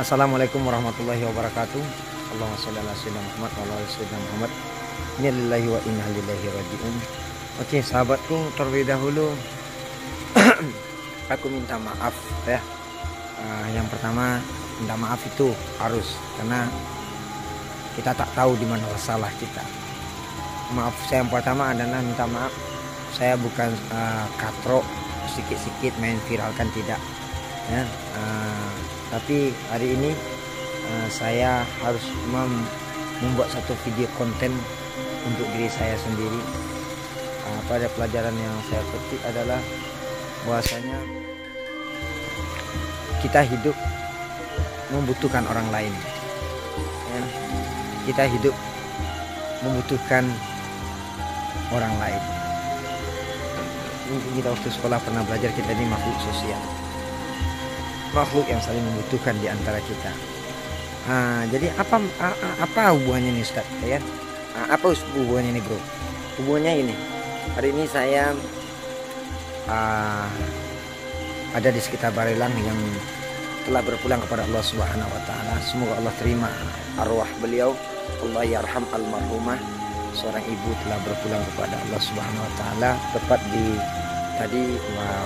Assalamualaikum warahmatullahi wabarakatuh. Allahumma sholli ala sayyidina Muhammad wa ala sayyidina Muhammad. Inna lillahi wa inna ilaihi raji'un. Oke, sahabatku, terlebih dahulu aku minta maaf ya. Yang pertama, minta maaf itu harus karena kita tak tahu di mana salah kita. Maaf saya yang pertama adalah minta maaf. Saya bukan katro sikit-sikit main viralkan, tidak ya. Tapi hari ini saya harus membuat satu video konten untuk diri saya sendiri. Pada pelajaran yang saya petik adalah bahwasanya kita hidup membutuhkan orang lain ya. Kita hidup membutuhkan orang lain. Mungkin kita waktu sekolah pernah belajar, kita ini makhluk sosial, makhluk yang saling membutuhkan di antara kita. Jadi apa hubungannya nih Ustaz ya? Apa hubungannya nih bro? Hubungannya ini, hari ini saya ada di sekitar Barelang yang telah berpulang kepada Allah Subhanahu wa taala. Semoga Allah terima arwah beliau. Allah yarham almarhumah. Seorang ibu telah berpulang kepada Allah Subhanahu wa taala tepat di tadi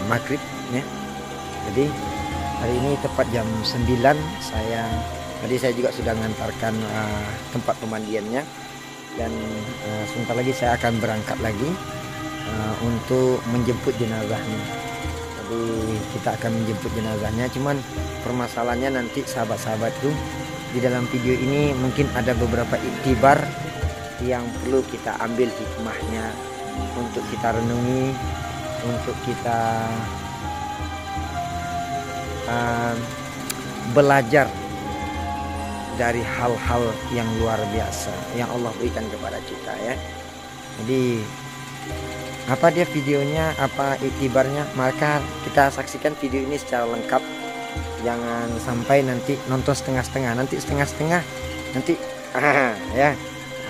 maghrib ya. Jadi hari ini tepat jam 9 tadi saya juga sudah mengantarkan tempat pemandiannya, dan sebentar lagi saya akan berangkat lagi untuk menjemput jenazahnya. Jadi kita akan menjemput jenazahnya, cuman permasalahannya nanti sahabat-sahabatku, di dalam video ini mungkin ada beberapa iktibar yang perlu kita ambil hikmahnya, untuk kita renungi, untuk kita belajar dari hal-hal yang luar biasa yang Allah berikan kepada kita ya. Jadi apa dia videonya, apa iktibarnya, maka kita saksikan video ini secara lengkap. Jangan sampai nanti nonton setengah-setengah, nanti ya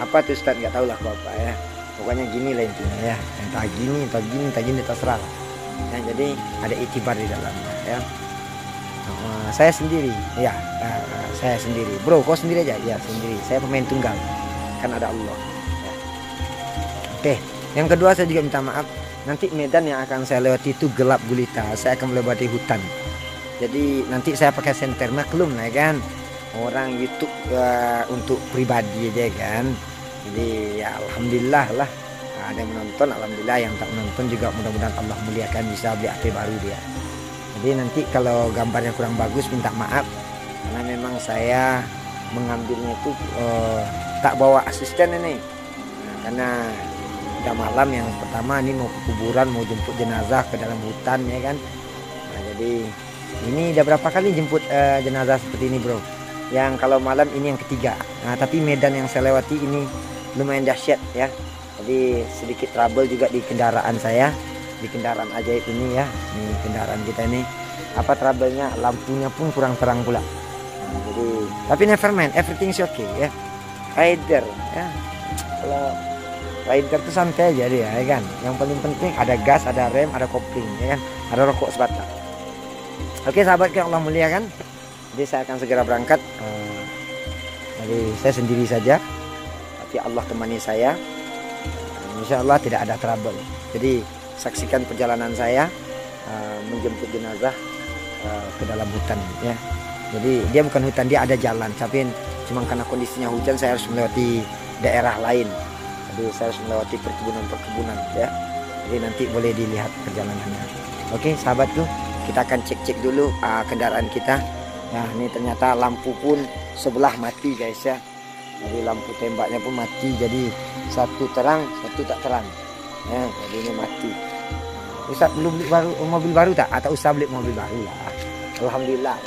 apa tuh Ustaz, nggak tahu lah apa ya, pokoknya gini lah intinya ya, entah gini terserah ya. Jadi ada iktibar di dalamnya ya. Saya sendiri ya, saya sendiri bro, kau sendiri aja ya, sendiri, saya pemain tunggal kan ada Allah ya. Oke, yang kedua saya juga minta maaf, nanti medan yang akan saya lewati itu gelap gulita, saya akan melewati hutan. Jadi nanti saya pakai senter, maklum lah kan, orang YouTube untuk pribadi aja kan. Jadi ya alhamdulillah lah ada yang menonton, alhamdulillah, yang tak menonton juga mudah-mudahan Allah muliakan, bisa beli HP baru dia. Jadi nanti kalau gambarnya kurang bagus minta maaf, karena memang saya mengambilnya itu tak bawa asisten ini. Karena udah malam, yang pertama ini mau ke kuburan, mau jemput jenazah ke dalam hutan ya kan. Jadi ini udah berapa kali jemput jenazah seperti ini bro. Yang kalau malam ini yang ketiga. Tapi medan yang saya lewati ini lumayan dahsyat ya. Jadi sedikit trouble juga di kendaraan saya, di kendaraan ajaib ini ya. Ini kendaraan kita ini, apa trouble-nya, lampunya pun kurang terang pula. Jadi tapi never mind, everything is okay ya. Rider ya, kalau rider itu santai aja dia ya kan. Yang paling penting ada gas, ada rem, ada kopling ya kan, ada rokok sebatang. Oke sahabat yang Allah muliakan, jadi saya akan segera berangkat. Jadi saya sendiri saja, tapi Allah temani saya. Insya Allah tidak ada trouble. Jadi saksikan perjalanan saya menjemput jenazah ke dalam hutan ya. Jadi dia bukan hutan, dia ada jalan, tapi cuma karena kondisinya hujan saya harus melewati daerah lain. Jadi saya harus melewati perkebunan ya. Jadi nanti boleh dilihat perjalanannya. Oke sahabatku, kita akan cek dulu kendaraan kita. Nah ini ternyata lampu pun sebelah mati guys ya. Jadi lampu tembaknya pun mati, jadi satu terang satu tak terang ya. Jadi ini mati. Ustaz belum beli mobil baru tak? Atau Ustaz beli mobil baru lah, alhamdulillah.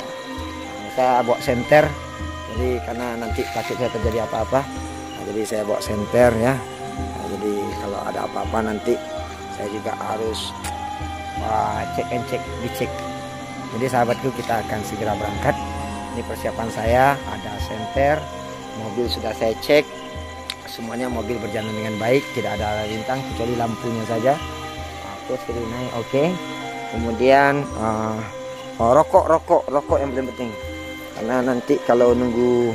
Saya bawa senter, jadi karena nanti takut saya terjadi apa-apa, jadi saya bawa senter ya. Jadi kalau ada apa-apa nanti saya juga harus cek dicek. Jadi sahabatku, kita akan segera berangkat. Ini persiapan saya, ada senter, mobil sudah saya cek, semuanya mobil berjalan dengan baik, tidak ada rintang kecuali lampunya saja. Oke, naik oke. Kemudian rokok yang paling penting. karena nanti kalau nunggu,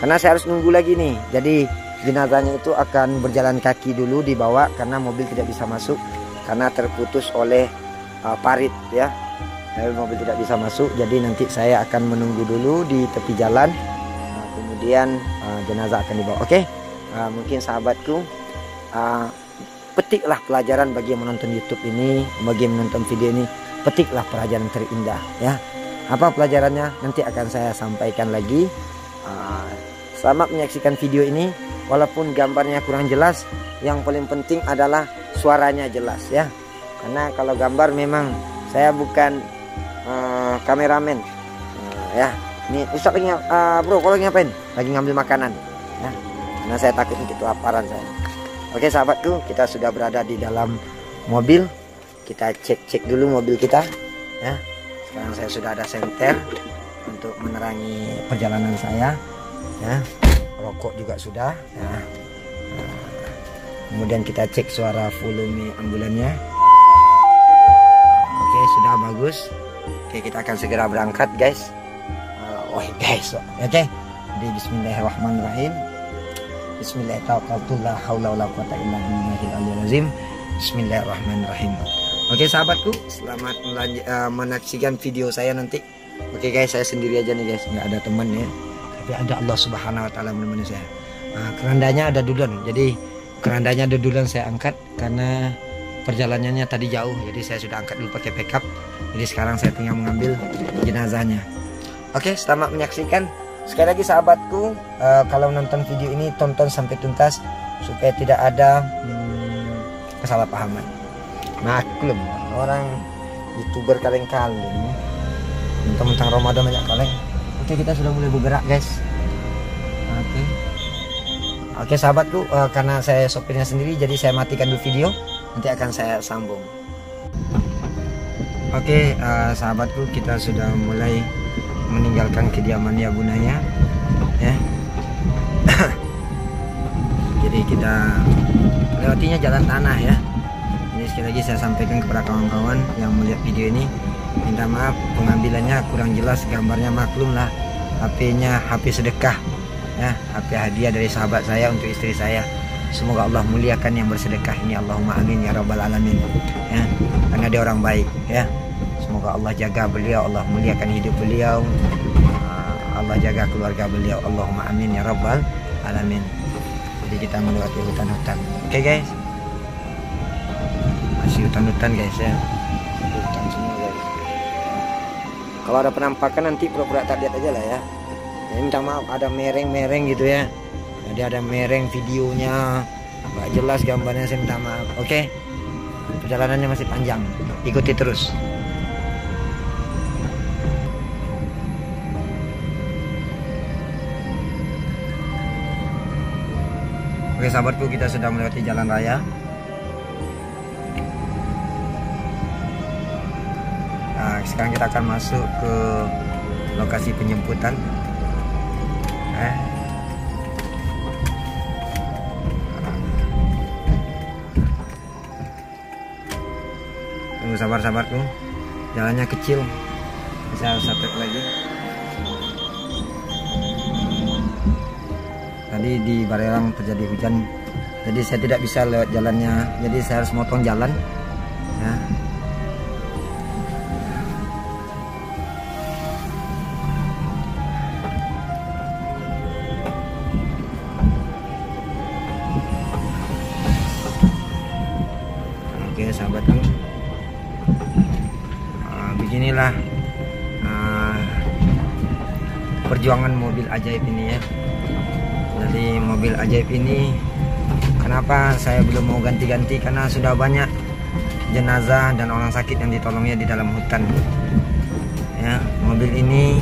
karena saya harus nunggu lagi nih, jadi jenazahnya itu akan berjalan kaki dulu dibawa karena mobil tidak bisa masuk karena terputus oleh parit ya. Mobil tidak bisa masuk, jadi nanti saya akan menunggu dulu di tepi jalan, kemudian jenazah akan dibawa. Oke, mungkin sahabatku, petiklah pelajaran bagi yang menonton YouTube ini, bagi yang menonton video ini, petiklah pelajaran terindah ya. Apa pelajarannya? Nanti akan saya sampaikan lagi. Selamat menyaksikan video ini, walaupun gambarnya kurang jelas, yang paling penting adalah suaranya jelas ya. Karena kalau gambar memang saya bukan kameramen ya. Ini Ustaz lagi bro, kalau lagi ngapain? Lagi ngambil makanan ya. Karena saya takut nanti kelaparan saya. Oke sahabatku, kita sudah berada di dalam mobil. Kita cek dulu mobil kita ya. Sekarang saya sudah ada senter untuk menerangi perjalanan saya ya. Rokok juga sudah ya. Kemudian kita cek suara volume ambulannya. Oke, sudah bagus. Oke, kita akan segera berangkat guys. Guys, oke. Jadi bismillahirrahmanirrahim. Bismillahirrahmanirrahim. Bismillahirrahmanirrahim. Oke sahabatku, selamat menyaksikan video saya nanti. Oke guys, saya sendiri aja nih guys, nggak ada teman ya. Tapi ada Allah Subhanahu Wa Taala menemani saya. Kerandanya ada duluan, jadi kerandanya ada duluan saya angkat karena perjalanannya tadi jauh, jadi saya sudah angkat dulu pakai backup. Jadi sekarang saya tinggal mengambil jenazahnya. Oke, selamat menyaksikan. Sekali lagi sahabatku, kalau nonton video ini tonton sampai tuntas supaya tidak ada kesalahpahaman. Maklum orang YouTuber kaleng-kaleng, mentang-mentang Ramadan banyak kaleng. Oke, kita sudah mulai bergerak guys. Oke sahabatku, karena saya sopirnya sendiri, jadi saya matikan dulu video. Nanti akan saya sambung. Oke, sahabatku, kita sudah mulai meninggalkan kediaman ya Bunaya ya. Jadi kita lewatinya jalan tanah ya. Jadi sekali lagi saya sampaikan kepada kawan-kawan yang melihat video ini, minta maaf pengambilannya kurang jelas, gambarnya maklum lah, HP-nya HP sedekah ya, HP hadiah dari sahabat saya untuk istri saya. Semoga Allah muliakan yang bersedekah ini, Allahumma amin ya rabbal alamin ya, karena dia orang baik ya. Semoga Allah jaga beliau, Allah muliakan hidup beliau, Allah jaga keluarga beliau, Allahumma amin ya rabbal alamin. Jadi kita melewati hutan-hutan. Oke guys, masih hutan-hutan guys ya, hutan semua guys. Kalau ada penampakan nanti pura-pura tak lihat aja lah ya. Jadi minta maaf ada mereng-mereng gitu ya. Jadi ada mereng videonya, nggak jelas gambarnya, saya minta maaf. Oke, perjalanannya masih panjang, ikuti terus. Oke sahabatku, kita sudah melewati jalan raya. Nah, sekarang kita akan masuk ke lokasi penjemputan. Tunggu sabar-sabarku, jalannya kecil, saya harus sapet lagi. Tadi di Barelang terjadi hujan, jadi saya tidak bisa lewat jalannya, jadi saya harus motong jalan ya. Oke sahabatku, beginilah perjuangan mobil ajaib ini ya. Jadi mobil ajaib ini, kenapa saya belum mau ganti-ganti, karena sudah banyak jenazah dan orang sakit yang ditolongnya di dalam hutan ya. Mobil ini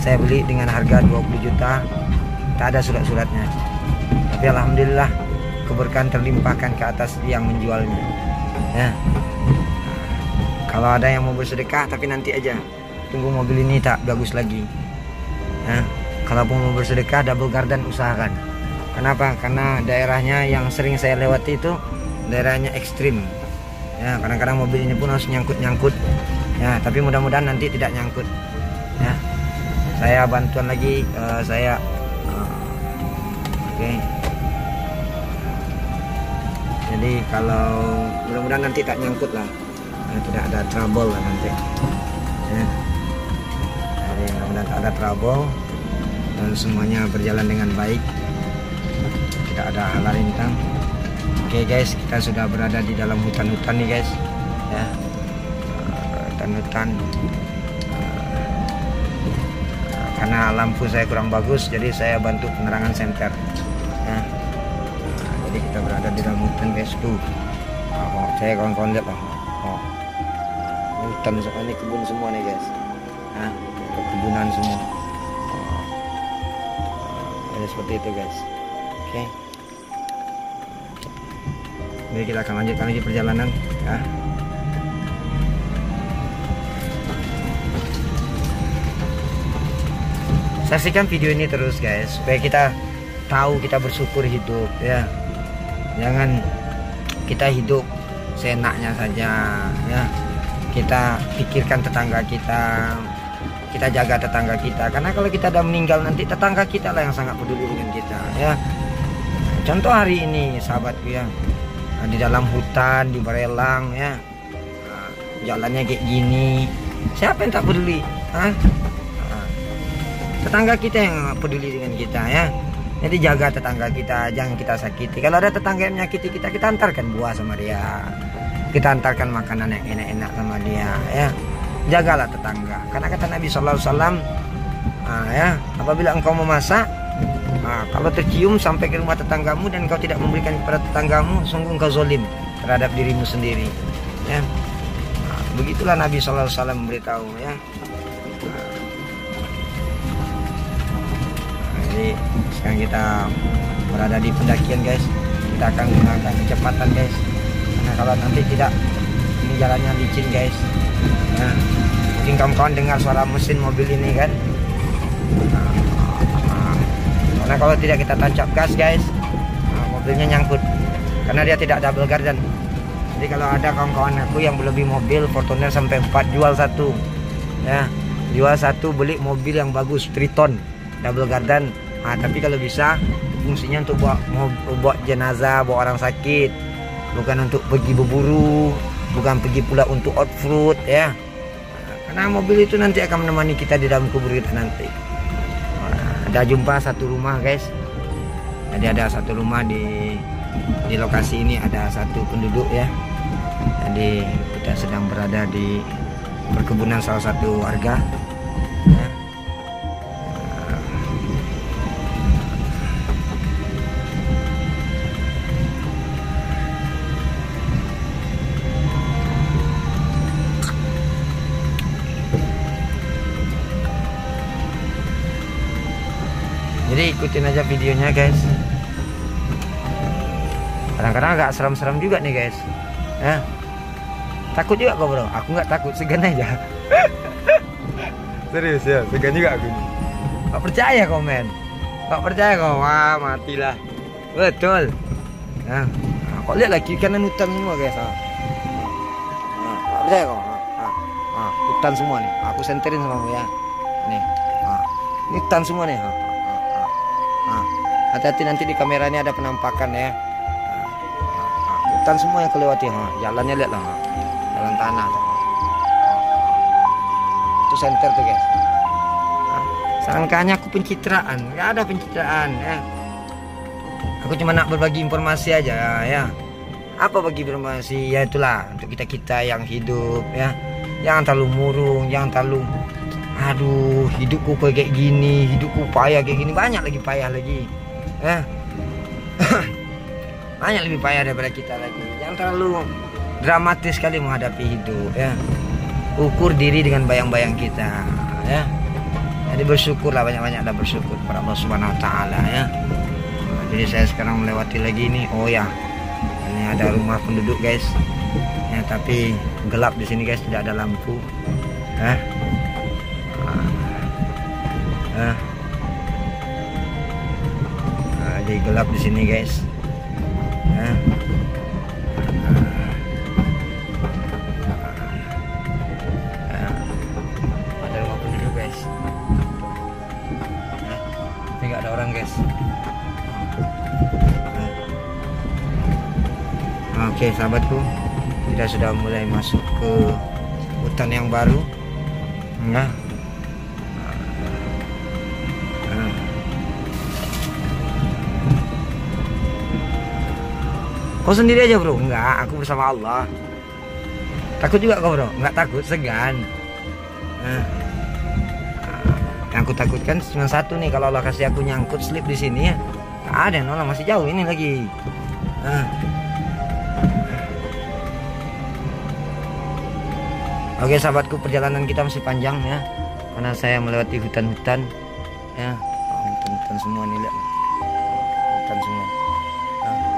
saya beli dengan harga 20 juta, tak ada surat-suratnya, tapi alhamdulillah keberkahan terlimpahkan ke atas yang menjualnya ya. Kalau ada yang mau bersedekah, tapi nanti aja, tunggu mobil ini tak bagus lagi ya. Kalau mau bersedekah, double garden usahakan. Kenapa? Karena daerahnya yang sering saya lewati itu daerahnya ekstrim ya. Kadang-kadang mobil ini pun harus nyangkut-nyangkut ya, tapi mudah-mudahan nanti tidak nyangkut ya. saya bantuan lagi, saya oke. Jadi kalau mudah-mudahan nanti tak nyangkut lah, tidak ada trouble lah nanti ya. Jadi mudah-mudahan tak ada trouble dan semuanya berjalan dengan baik, tidak ada hal rintang. Oke guys, kita sudah berada di dalam hutan-hutan nih guys ya, hutan-hutan. Karena lampu saya kurang bagus, jadi saya bantu penerangan senter ya. Jadi kita berada di dalam hutan guys tuh. Saya kawan-kawan lihat lah. Hutan ini kebun semua nih guys ya, kebunan semua. Jadi seperti itu guys. Oke. Jadi kita akan lanjutkan lagi perjalanan ya. Saksikan video ini terus guys, supaya kita tahu kita bersyukur hidup ya. Jangan kita hidup seenaknya saja ya. Kita pikirkan tetangga kita, kita jaga tetangga kita. Karena kalau kita udah meninggal nanti tetangga kita lah yang sangat peduli dengan kita ya. Contoh hari ini sahabatku ya, di dalam hutan di Barelang ya, jalannya kayak gini, siapa yang tak peduli? Tetangga kita yang peduli dengan kita ya. Jadi jaga tetangga kita, jangan kita sakiti. Kalau ada tetangga yang menyakiti kita, kita antarkan buah sama dia, kita antarkan makanan yang enak-enak sama dia ya. Jagalah tetangga, karena kata Nabi SAW ya, apabila engkau memasak, kalau tercium sampai ke rumah tetanggamu dan engkau tidak memberikan kepada tetanggamu, sungguh engkau zalim terhadap dirimu sendiri ya. Begitulah Nabi SAW memberitahu ya. Jadi sekarang kita berada di pendakian guys, kita akan gunakan kecepatan guys, karena kalau nanti tidak, ini jalannya licin guys ya. Mungkin kawan-kawan dengar suara mesin mobil ini kan, karena kalau tidak kita tancap gas guys, mobilnya nyangkut karena dia tidak double garden. Jadi kalau ada kawan-kawan aku yang berlebih mobil Fortuner sampai 4, jual satu ya, jual satu, beli mobil yang bagus Triton double garden. Tapi kalau bisa fungsinya untuk bawa jenazah, bawa orang sakit, bukan untuk pergi berburu, bukan pergi pula untuk off-road ya. Karena mobil itu nanti akan menemani kita di dalam kubur kita nanti. Ada jumpa satu rumah guys. Jadi ada satu rumah di lokasi ini, ada satu penduduk ya. Jadi kita sedang berada di perkebunan salah satu warga ya. Jadi ikutin aja videonya guys. Kadang-kadang agak seram-seram juga nih guys ya. Takut juga kok bro? Aku nggak takut, segan aja. Serius ya, segan juga aku. Gak percaya komen, gak percaya kok, wah matilah. Betul nah, kok lihat lagi kanan hutan semua guys. Gak percaya kok. Hutan semua nih, aku senterin sama kamu ya. Nih ini hutan semua nih. Hati-hati nanti di kamera ini ada penampakan ya. Hutan semua yang kelewati, jalannya lihat lah, jalan tanah. Itu senter tuh guys. Sangkanya aku pencitraan, nggak ada pencitraan ya. Aku cuma nak berbagi informasi aja ya. Apa bagi informasi? Ya itulah untuk kita yang hidup ya. Jangan terlalu murung, jangan terlalu aduh hidupku kayak gini, hidupku payah kayak gini, banyak lagi payah lagi ya. Banyak lebih payah daripada kita lagi. Jangan terlalu dramatis sekali menghadapi hidup ya. Ukur diri dengan bayang-bayang kita ya. Jadi bersyukurlah, banyak-banyaklah bersyukur kepada Allah Subhanahu wa taala ya. Jadi saya sekarang melewati lagi ini. Oh ya, ini ada rumah penduduk guys ya, tapi gelap di sini guys, tidak ada lampu ya. Jadi gelap di sini guys ya. Ada rumah penduduk guys. nggak ada orang guys. Oke sahabatku, kita sudah mulai masuk ke hutan yang baru. Nah, kau sendiri aja bro? Enggak, aku bersama Allah. Takut juga kau bro? Enggak takut, segan. Yang aku takutkan cuma satu nih, kalau Allah kasih aku nyangkut slip di sini ya. Nggak ada, Allah masih jauh ini lagi. Oke sahabatku, perjalanan kita masih panjang ya, karena saya melewati hutan-hutan ya. Hutan semua nih, lihat. Hutan semua.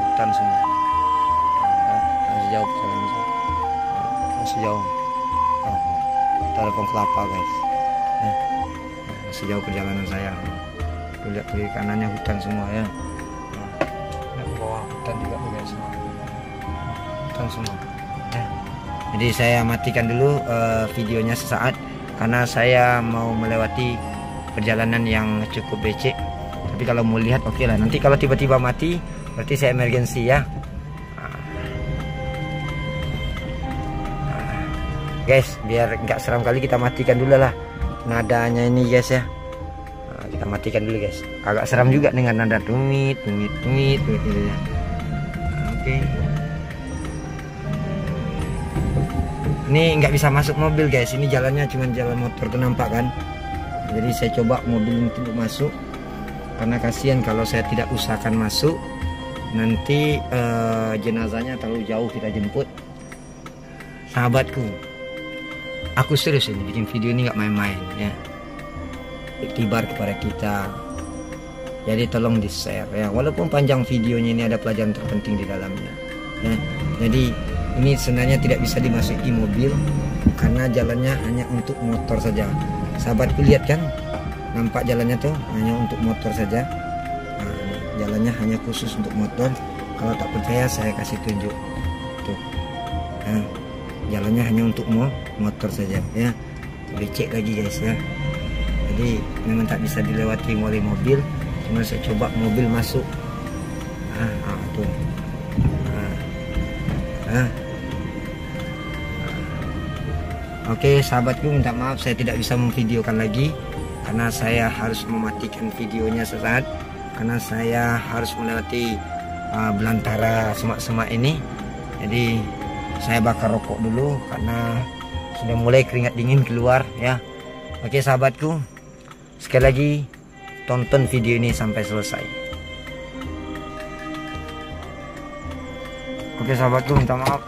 Hutan semua. Masih jauh perjalanan saya. Masih jauh. Kita ada pohon kelapa guys. Masih jauh perjalanan saya. Lihat kiri kanannya hutan semua ya. Lihat ke bawah hutan juga guys. Hutan semua. Jadi saya matikan dulu videonya sesaat karena saya mau melewati perjalanan yang cukup becek. Tapi kalau mau lihat oke lah. Nanti kalau tiba-tiba mati berarti saya emergensi ya. Guys, biar nggak seram kali kita matikan dulu lah nadanya ini guys ya. Kita matikan dulu guys. Agak seram juga dengan nada tumit gitu ya. Oke. Ini nggak bisa masuk mobil guys, ini jalannya cuma jalan motor tuh nampak kan. Jadi saya coba mobil untuk masuk karena kasihan kalau saya tidak usahakan masuk, nanti jenazahnya terlalu jauh kita jemput. Sahabatku, aku serius ini bikin video ini nggak main-main ya. Iktibar kepada kita, jadi tolong di share ya. Walaupun panjang videonya, ini ada pelajaran terpenting di dalamnya ya. Jadi ini sebenarnya tidak bisa dimasuki mobil karena jalannya hanya untuk motor saja. Sahabatku lihat kan, nampak jalannya tuh hanya untuk motor saja. Nah, jalannya hanya khusus untuk motor. Kalau tak percaya saya kasih tunjuk tuh. Nah, jalannya hanya untuk motor saja ya. Becek lagi guys ya. Jadi memang tak bisa dilewati oleh mobil. Cuma saya coba mobil masuk. Tuh. Oke sahabatku, minta maaf saya tidak bisa memvideokan lagi karena saya harus mematikan videonya sesaat karena saya harus melewati belantara semak-semak ini. Jadi saya bakar rokok dulu karena sudah mulai keringat dingin keluar ya. Oke sahabatku, sekali lagi tonton video ini sampai selesai. Oke sahabatku, minta maaf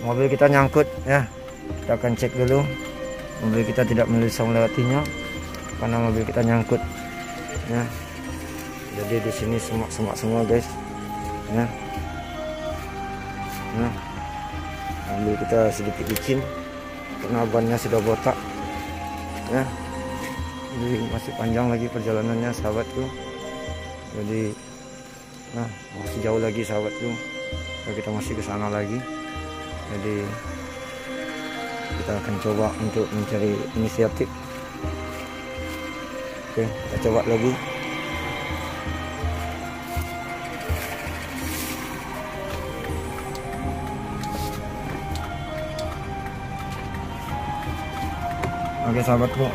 mobil kita nyangkut ya. Kita akan cek dulu, mobil kita tidak bisa melewatinya karena mobil kita nyangkut ya. Jadi di sini semak-semak semua guys ya. Nah, mobil kita sedikit licin karena bannya sudah botak ya. Jadi masih panjang lagi perjalanannya sahabatku. Jadi masih jauh lagi sahabatku, kita masih ke sana lagi. Jadi kita akan coba untuk mencari inisiatif. Oke, kita coba lagi. Oke sahabatku,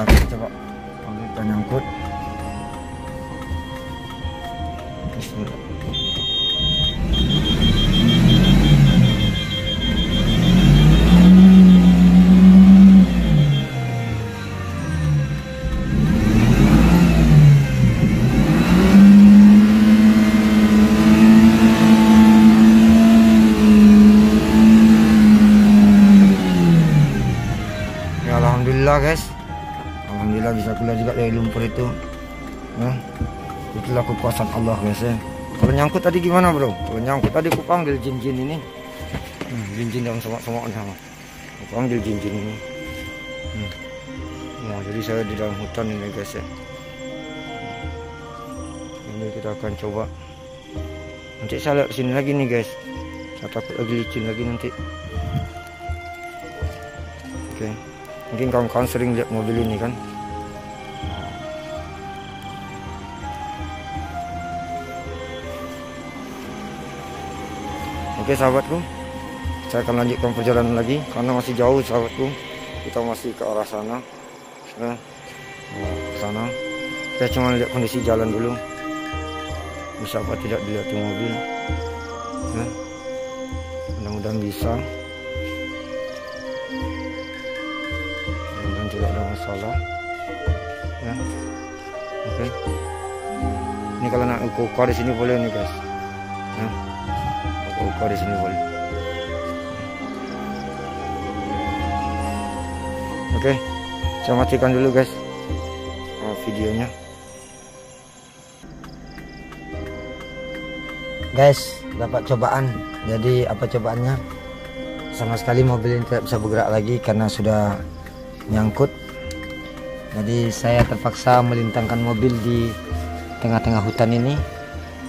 kita coba ambil kita nyangkut. Bismillah. Alhamdulillah guys, alhamdulillah bisa keluar juga dari lumpur itu. Nah, itulah kekuasaan Allah guys ya. Kalau nyangkut tadi gimana bro? Kalau nyangkut tadi aku panggil jin-jin ini, jin-jin yang semak-semak sama. Aku panggil jin-jin ini. Nah, jadi saya di dalam hutan ini guys ya. Ini kita akan coba. Nanti saya lihat sini lagi nih guys. Saya takut lagi licin lagi nanti. Oke. Mungkin kawan-kawan sering lihat mobil ini kan. Oke sahabatku, saya akan lanjutkan perjalanan lagi karena masih jauh sahabatku. Kita masih ke arah sana. Nah, ke sana. Saya cuma lihat kondisi jalan dulu. Bisa apa tidak dilihat di mobil. Nah, mudah-mudahan bisa. Mudah-mudahan tidak ada masalah. Ya, oke. Ini kalau nak ukur di sini boleh nih guys. Nah, ukur di sini boleh. Oke, saya matikan dulu guys videonya. Guys, dapat cobaan. Jadi apa cobaannya? Sama sekali mobil ini tidak bisa bergerak lagi karena sudah nyangkut. Jadi saya terpaksa melintangkan mobil di tengah-tengah hutan ini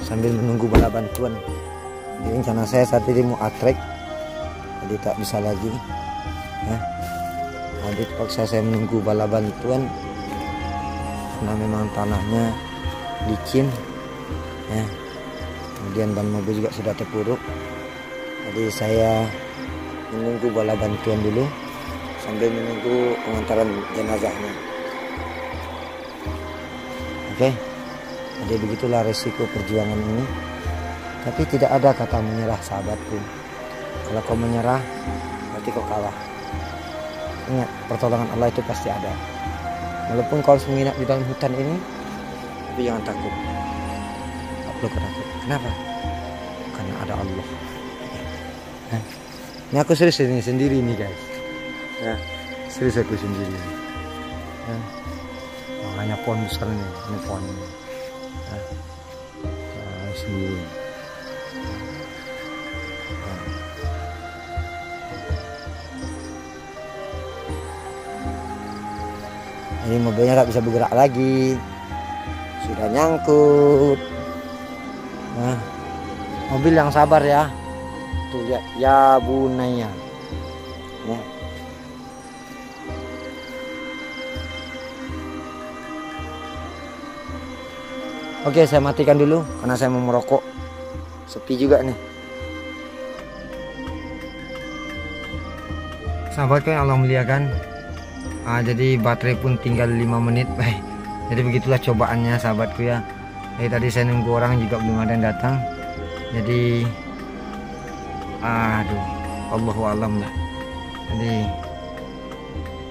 sambil menunggu bala bantuan. Jadi rencana saya saat ini mau atrek, jadi tak bisa lagi. Ya. Jadi terpaksa saya menunggu bala bantuan karena memang tanahnya licin. Ya. Kemudian ban mobil juga sudah terpuruk. Jadi saya menunggu bala bantuan dulu sambil menunggu pengantaran jenazahnya. Oke. Jadi begitulah resiko perjuangan ini. Tapi tidak ada kata menyerah sahabatku. Kalau kau menyerah, berarti kau kalah. Ingat, pertolongan Allah itu pasti ada. Walaupun kau harus menginap di dalam hutan ini, tapi jangan takut. Tak perlu takut. Kenapa? Karena ada Allah. Nah, ini aku serius ini sendiri nih guys. Ya, serius aku sendiri. Ya. Hanya pohon besar ini pohon ini. Nah, sendiri. Nah. Ini mobilnya nggak bisa bergerak lagi, sudah nyangkut. Nah, mobil yang sabar ya. Tuh lihat, ya bunaya. Ya. Oke, saya matikan dulu karena saya mau merokok. Sepi juga nih. Sahabatku yang Allah muliakan. Jadi baterai pun tinggal 5 menit. Jadi begitulah cobaannya sahabatku ya. Tadi saya nunggu orang juga belum ada yang datang. Jadi aduh, Allahu a'lam lah. Jadi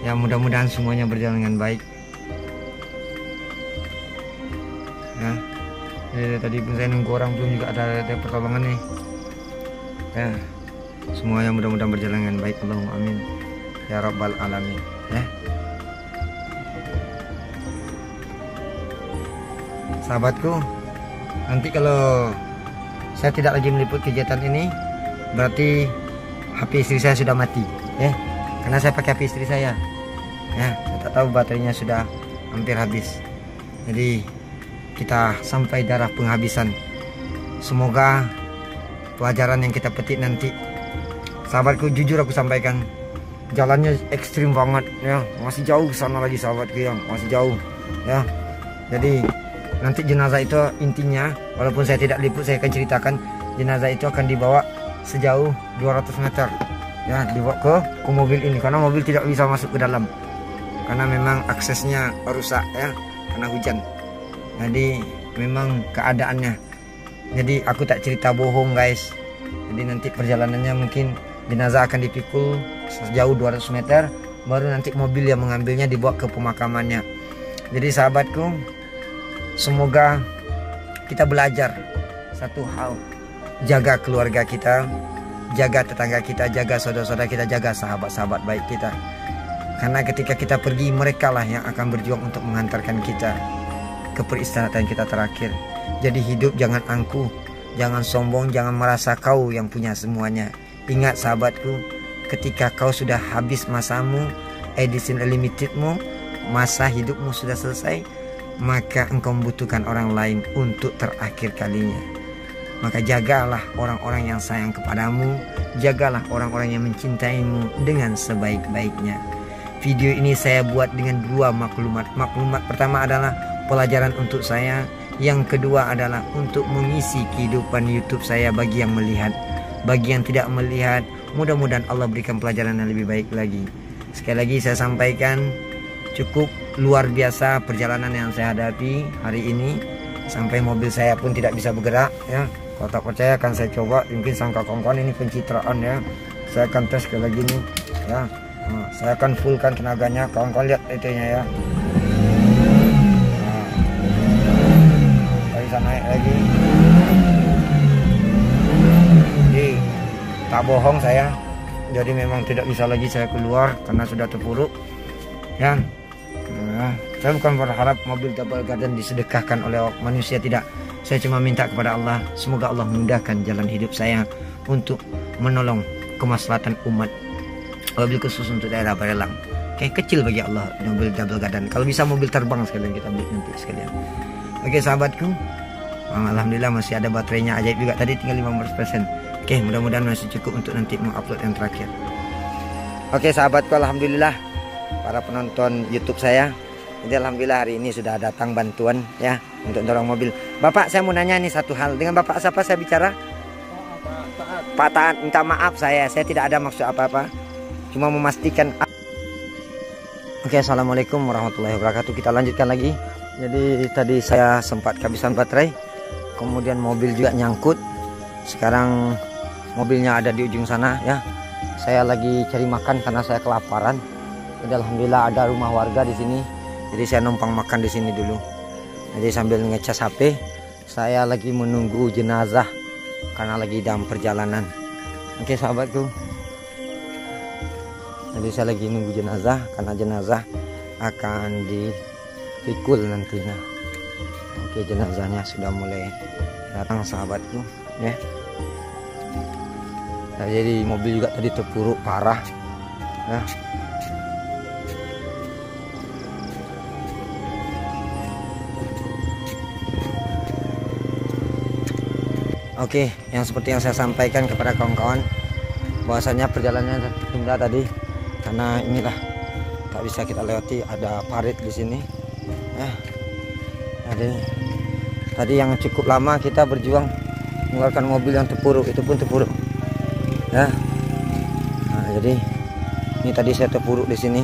ya mudah-mudahan semuanya berjalan dengan baik. Ya. Jadi tadi pun saya nunggu orang belum juga ada pertolongan nih. Ya. Semuanya mudah-mudahan berjalan dengan baik. Allahumma amin. Ya rabbal alamin. Ya. Sahabatku, nanti kalau saya tidak lagi meliput kegiatan ini, berarti HP istri saya sudah mati, ya. Karena saya pakai HP istri saya, ya. Saya tak tahu baterainya sudah hampir habis. Jadi kita sampai darah penghabisan. Semoga pelajaran yang kita petik nanti. Sahabatku, jujur aku sampaikan, jalannya ekstrim banget, ya. Masih jauh ke sana lagi sahabatku, ya. Masih jauh, ya. Jadi nanti jenazah itu intinya, walaupun saya tidak liput, saya akan ceritakan jenazah itu akan dibawa sejauh 200 meter, ya, dibawa ke mobil ini karena mobil tidak bisa masuk ke dalam karena memang aksesnya rusak, ya, karena hujan. Jadi memang keadaannya. Jadi aku tak cerita bohong guys. Jadi nanti perjalanannya mungkin jenazah akan dipikul sejauh 200 meter, baru nanti mobil yang mengambilnya dibawa ke pemakamannya. Jadi sahabatku, semoga kita belajar satu hal, jaga keluarga kita, jaga tetangga kita, jaga saudara-saudara kita, jaga sahabat-sahabat baik kita. Karena ketika kita pergi, mereka lah yang akan berjuang untuk menghantarkan kita ke peristirahatan kita terakhir. Jadi hidup jangan angkuh, jangan sombong, jangan merasa kau yang punya semuanya. Ingat sahabatku, ketika kau sudah habis masamu, edition limitedmu, masa hidupmu sudah selesai, maka engkau membutuhkan orang lain untuk terakhir kalinya. Maka jagalah orang-orang yang sayang kepadamu, jagalah orang-orang yang mencintaimu dengan sebaik-baiknya. Video ini saya buat dengan 2 maklumat. Maklumat pertama adalah pelajaran untuk saya, yang kedua adalah untuk mengisi kehidupan YouTube saya bagi yang melihat. bagi yang tidak melihat, mudah-mudahan Allah berikan pelajaran yang lebih baik lagi. Sekali lagi saya sampaikan, cukup luar biasa perjalanan yang saya hadapi hari ini, sampai mobil saya pun tidak bisa bergerak ya. Kalau tak percaya akan saya coba, mungkin sangka kawan-kawan ini pencitraan ya. Saya akan tes sekali lagi nih ya. Saya akan fullkan tenaganya, kawan-kawan lihat itunya ya. Bisa naik lagi. Jadi tak bohong saya, jadi memang tidak bisa lagi saya keluar karena sudah terpuruk ya. Saya bukan berharap mobil double garden disedekahkan oleh manusia, tidak. Saya cuma minta kepada Allah, semoga Allah memudahkan jalan hidup saya untuk menolong kemaslahatan umat, mobil khusus untuk daerah Barelang. Kayak kecil bagi Allah mobil double garden. Kalau bisa mobil terbang sekalian kita beli nanti sekalian. Oke sahabatku, alhamdulillah masih ada baterainya, ajaib juga tadi, tinggal 15%. Oke, mudah-mudahan masih cukup untuk nanti mengupload yang terakhir. Oke sahabatku, alhamdulillah para penonton YouTube saya, jadi alhamdulillah hari ini sudah datang bantuan ya untuk dorong mobil. Bapak, saya mau nanya nih satu hal. Dengan Bapak siapa saya bicara? Pak Taat. Minta maaf saya tidak ada maksud apa-apa, cuma memastikan. Oke, assalamualaikum warahmatullahi wabarakatuh. Kita lanjutkan lagi. Jadi tadi saya sempat kehabisan baterai, kemudian mobil juga nyangkut. Sekarang mobilnya ada di ujung sana ya. Saya lagi cari makan karena saya kelaparan. Jadi alhamdulillah ada rumah warga di sini. Jadi saya numpang makan di sini dulu. Jadi sambil ngecas HP, saya lagi menunggu jenazah karena lagi dalam perjalanan. Oke sahabatku. Jadi saya lagi nunggu jenazah karena jenazah akan dipikul nantinya. Oke, jenazahnya sudah mulai datang sahabatku ya. Nah, jadi mobil juga tadi terpuruk parah ya. Oke, yang seperti yang saya sampaikan kepada kawan-kawan, bahwasanya perjalanannya tunda tadi karena inilah tak bisa kita lewati, ada parit di sini ya. Jadi tadi yang cukup lama kita berjuang mengeluarkan mobil yang terpuruk, itu pun terpuruk ya. Nah, jadi ini tadi saya terpuruk di sini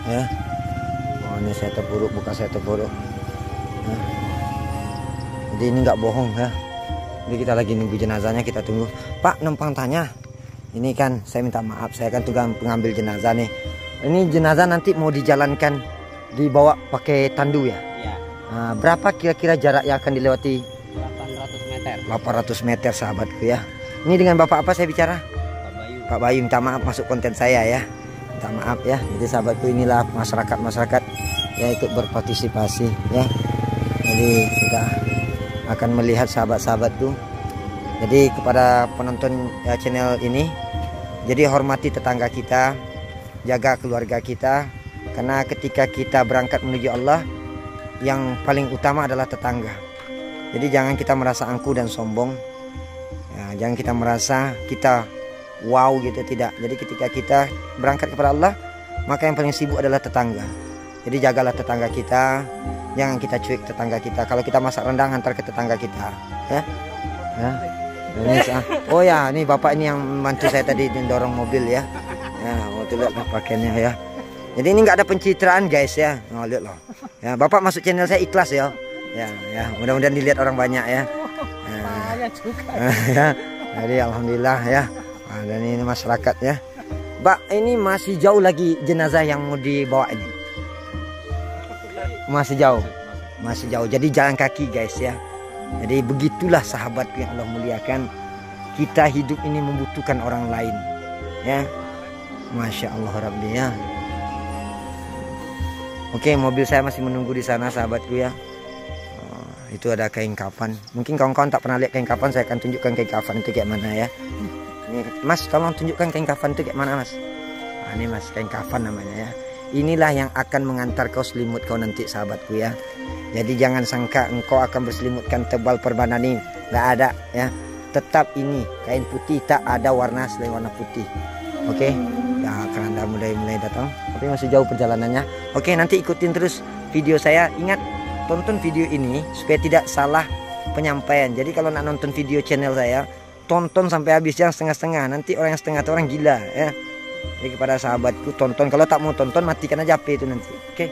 ya. Oh, ini saya terpuruk, bukan saya terpuruk ya. Jadi ini nggak bohong ya. Jadi kita lagi nunggu jenazahnya, kita tunggu. Pak, numpang tanya, ini kan saya minta maaf, saya kan tukang pengambil jenazah nih. Ini jenazah nanti mau dijalankan, dibawa pakai tandu ya? Iya. Nah, berapa kira-kira jarak yang akan dilewati? 800 meter. 800 meter sahabatku ya. Ini dengan Bapak apa saya bicara? Pak Bayu. Pak Bayu, minta maaf masuk konten saya ya. Minta maaf ya. Jadi sahabatku, inilah masyarakat ya ikut berpartisipasi ya. Jadi kita akan melihat sahabat-sahabatku. Jadi kepada penonton channel ini, jadi hormati tetangga kita, jaga keluarga kita, karena ketika kita berangkat menuju Allah, yang paling utama adalah tetangga. Jadi jangan kita merasa angkuh dan sombong ya, jangan kita merasa kita wow gitu, tidak. Jadi ketika kita berangkat kepada Allah, maka yang paling sibuk adalah tetangga. Jadi jagalah tetangga kita, jangan kita cuek tetangga kita. Kalau kita masak rendang, antar ke tetangga kita ya. Ya. Oh ya, ini bapak ini yang membantu saya tadi mendorong mobil ya. Ya, waktu lihat pakaiannya ya. Jadi ini nggak ada pencitraan guys ya. Oh, lihat loh. Ya, bapak masuk channel saya ikhlas ya. Ya, mudah-mudahan dilihat orang banyak ya. Ya. Jadi alhamdulillah ya. Dan ini masyarakat ya. Pak, ini masih jauh lagi jenazah yang mau dibawa ini. Masih jauh, jadi jalan kaki guys ya. Jadi begitulah sahabatku yang Allah muliakan, kita hidup ini membutuhkan orang lain ya. Masya Allah Rabbi ya. Oke, mobil saya masih menunggu di sana sahabatku ya. Itu ada kain kafan, mungkin kawan-kawan tak pernah lihat kain kafan, saya akan tunjukkan kain kafan itu kayak mana ya. Ini Mas, tolong tunjukkan kain kafan itu kayak mana Mas. Nah, ini Mas, kain kafan namanya ya. Inilah yang akan mengantar kau selimut kau nanti sahabatku ya. Jadi jangan sangka engkau akan berselimutkan tebal perbanan ini, nggak ada ya. Tetap ini kain putih, tak ada warna selain warna putih. Oke, ya keranda mulai datang, tapi masih jauh perjalanannya. Oke, nanti ikutin terus video saya. Ingat, tonton video ini supaya tidak salah penyampaian. Jadi kalau nak nonton video channel saya, tonton sampai habis, yang setengah-setengah. Nanti orang yang setengah itu orang gila ya. Jadi kepada sahabatku tonton, kalau tak mau tonton matikan aja HP itu nanti. Oke.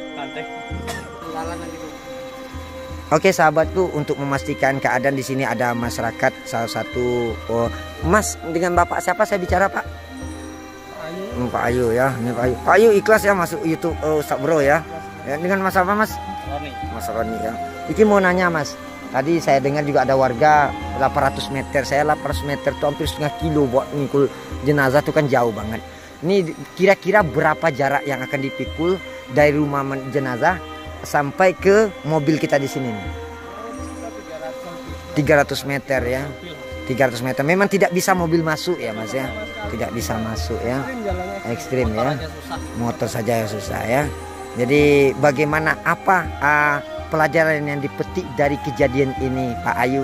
Oke sahabatku, untuk memastikan keadaan di sini ada masyarakat salah satu Mas, dengan Bapak siapa saya bicara Pak? Pak Ayu ya, ini Pak Ayu. Pak Ayu ikhlas ya masuk YouTube Ustaz Bro ya. Dengan Mas apa Mas? Roni. Mas Roni ya. Iki mau nanya Mas, tadi saya dengar juga ada warga 800 meter, saya 800 meter itu hampir setengah kilo buat mikul jenazah itu kan jauh banget. Ini kira-kira berapa jarak yang akan dipikul dari rumah jenazah sampai ke mobil kita di sini nih? 300 meter ya. 300 meter. Memang tidak bisa mobil masuk ya Mas ya. Tidak bisa masuk ya. Ekstrim ya. Motor saja yang susah ya. Jadi bagaimana, apa pelajaran yang dipetik dari kejadian ini Pak Ayu?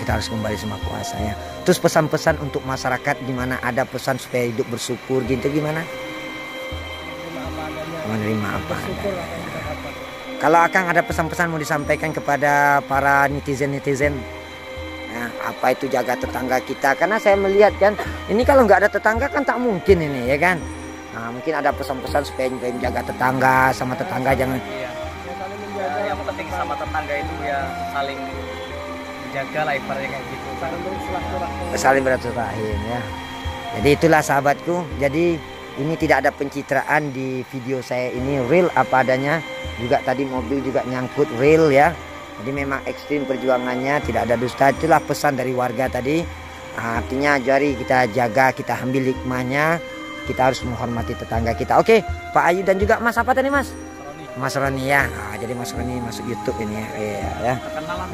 Kita harus kembali sama kuasa ya. Terus pesan-pesan untuk masyarakat gimana? Ada pesan supaya hidup bersyukur gitu gimana? Menerima apa adanya. Kalau Akang ada pesan-pesan mau disampaikan kepada para netizen-netizen, ya, apa itu jaga tetangga kita? Karena saya melihat kan, ini kalau nggak ada tetangga kan tak mungkin ini ya kan. Nah, mungkin ada pesan-pesan supaya menjaga tetangga, sama tetangga jangan. Iya. Yang penting sama tetangga itu ya saling menjaga lah ibaratnya kayak gitu. Saling bersilaturahim ya. Jadi itulah sahabatku. Jadi ini tidak ada pencitraan di video saya ini, real apa adanya. Juga tadi mobil juga nyangkut real ya. Jadi memang ekstrim perjuangannya, tidak ada dusta. Itulah pesan dari warga tadi. Artinya jari kita jaga, kita ambil hikmahnya. Kita harus menghormati tetangga kita. Oke Pak Ayu dan juga Mas apa tadi Mas? Mas Roni ya. Jadi Mas Roni masuk YouTube ini ya. Iya ya.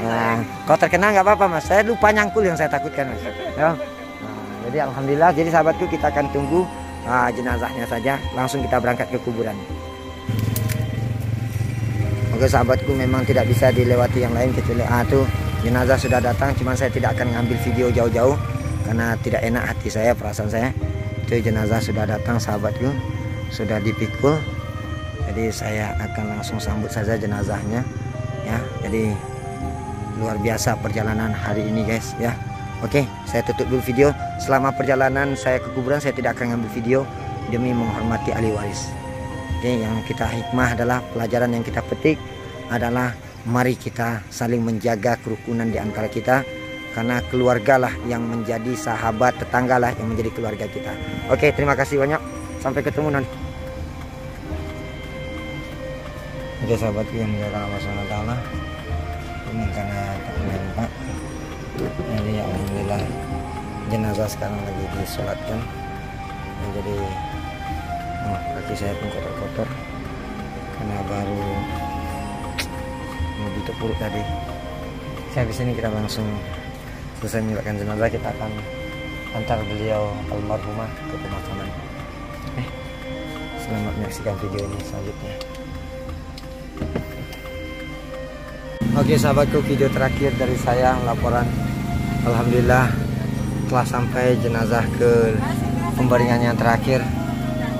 Nah, kalau terkenal nggak apa-apa Mas. Saya lupa nyangkul yang saya takutkan Mas. Ya. Nah, jadi alhamdulillah. Jadi sahabatku kita akan tunggu jenazahnya saja. Langsung kita berangkat ke kuburan. Oke sahabatku, memang tidak bisa dilewati yang lain kecuali tuh jenazah sudah datang. Cuman saya tidak akan ngambil video jauh-jauh karena tidak enak hati saya, perasaan saya. Itu jenazah sudah datang sahabatku, sudah dipikul. Jadi saya akan langsung sambut saja jenazahnya ya. Jadi luar biasa perjalanan hari ini guys ya. Oke, saya tutup dulu video. Selama perjalanan saya ke kuburan saya tidak akan ngambil video demi menghormati ahli waris. Oke, yang kita hikmah adalah pelajaran yang kita petik adalah mari kita saling menjaga kerukunan di antara kita, karena keluargalah yang menjadi sahabat, tetanggalah yang menjadi keluarga kita. Oke, terima kasih banyak. Sampai ketemu nanti. Oke sahabatku yang menjaga Allah SWT, ini karena tak nampak. Jadi alhamdulillah jenazah sekarang lagi disolatkan. Jadi kaki saya pun kotor-kotor karena baru mau ditepuk tadi. Saya habis ini kita langsung selesai menyolatkan jenazah, kita akan antar beliau almarhumah ke pemakaman. Selamat menyaksikan video ini selanjutnya. Oke sahabatku, video terakhir dari saya laporan. Alhamdulillah telah sampai jenazah ke pembaringan yang terakhir.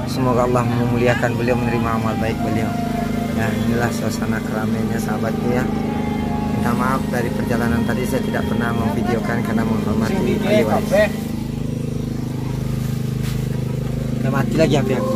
Semoga Allah memuliakan beliau, menerima amal baik beliau. Ya, inilah suasana keramaiannya sahabatku ya. Minta maaf dari perjalanan tadi saya tidak pernah memvideokan karena menghormati ahli waris. Udah mati lagi HP aku.